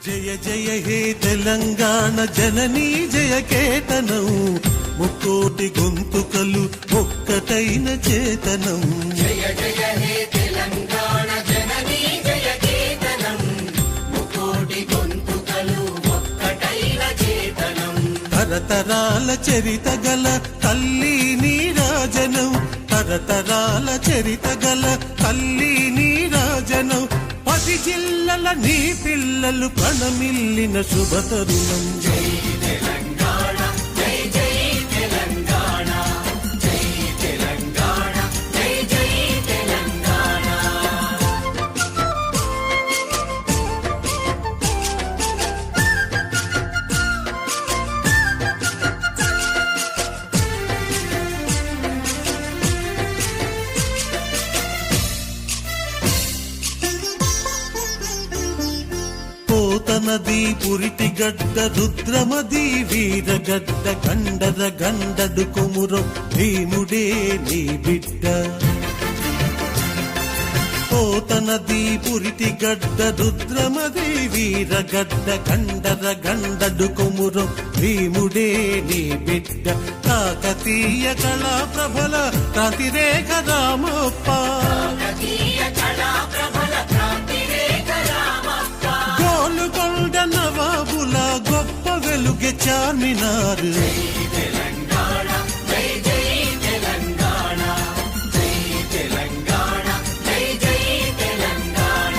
జయ జయ హే తెలంగాణ జననీ జయ కేతనం, ముక్కోటి గొంతుకలు ఒక్కటైన చేతనం. జయ జయ హే తెలంగాణ జననీ జయ కేతనం, ముక్కోటి గొంతుకలు ఒక్కటైన చేతనం. తరతరాల చరిత గల తల్లి నీరాజనం, తరతరాల చరిత గల తల్లి నీరాజనం. 10 జిల్లల నీ పిల్లలు ప్రణమిల్లిన శుభతరుణం. జై తెలంగాణ జై జై తెలంగాణ, జై తెలంగాణ జై జై తెలంగాణ. పోతనది పురిటి గడ్డ రుద్రమది వీరగడ్డ, గండర గండడు కొమురం భీముడే నీ బిడ్డ. పోతనది పురిటి గడ్డ రుద్రమది వీరగడ్డ, గండర గండడు కొమురం భీముడే నీ బిడ్డ. కాకతీయ కళా ప్రభల క్రాంతిరేఖ రామప్ప, గోలుగొండ నవాబుల గొప్ప వెలుగె చార్మినార్. జై తెలంగాణ జై జై తెలంగాణ, జై తెలంగాణ జై జై తెలంగాణ.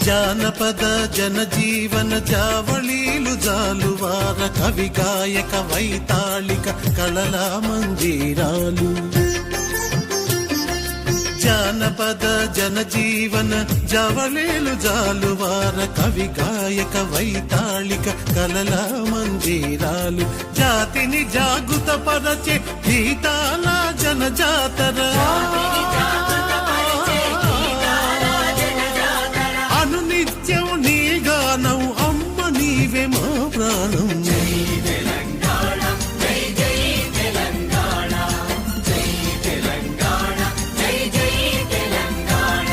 జానపద జనజీవన జావళీలు జాలువార, కవి గాయక వైతాళిక కళల మందిరాలు. జానపద జనజీవన జావళీలు జాలువార, కవి గాయక వైతాళిక కళల మందిరాలు. జాతిని జాగృత పరచే గీతాల జనజాతర, అనునిత్యం నీ గానం అమ్మ నీవే మా ప్రాణం. జై తెలంగాణ జై జై తెలంగాణ, జై తెలంగాణ జై జై తెలంగాణ.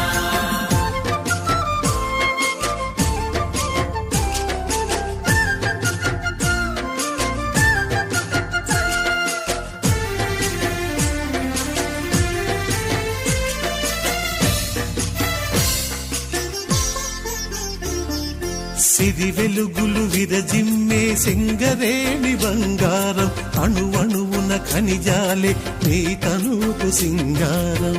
సిరి వెలుగులు విరజిమ్మే సింగరేణి బంగారం, అణువణువున ఖనిజాలే నీ తనుకు సింగారం.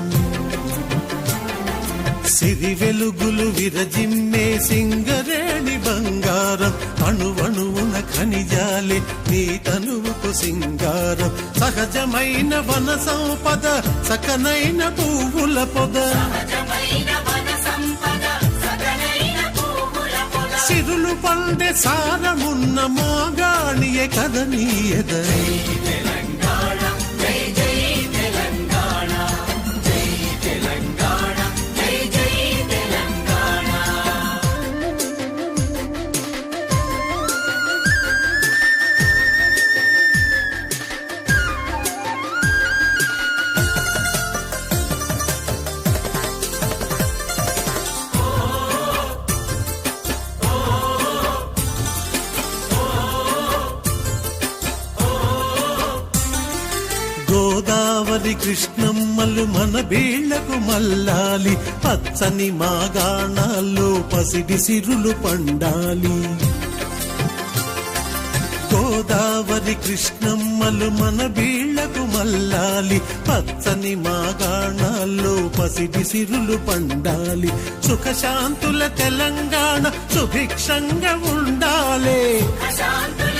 సిరి వెలుగులు విరజిమ్మే సింగరేణి బంగారం, అణువణువున ఖనిజాలే నీ తనుకు సింగారం. సహజమైన వన సంపద సకనైన పువ్వుల పొద, సిరులు పండే సారమున్న మాగాణియే కద నీ ఎద. తెలంగాణ జై జై తెలంగాణ, జై తెలంగాణ జై జై తెలంగాణ. గోదావరి కృష్ణమ్మలు మన బీళ్లకు మల్లాలి, పచ్చని మాగాణాల్లో పసిడి సిరులు పండాలి. గోదావరి కృష్ణమ్మలు మన బీళ్లకు మల్లాలి, పచ్చని మాగాణాల్లో పసిడి సిరులు పండాలి. సుఖశాంతుల తెలంగాణ సుభిక్షంగా ఉండాలి, అశాంతుల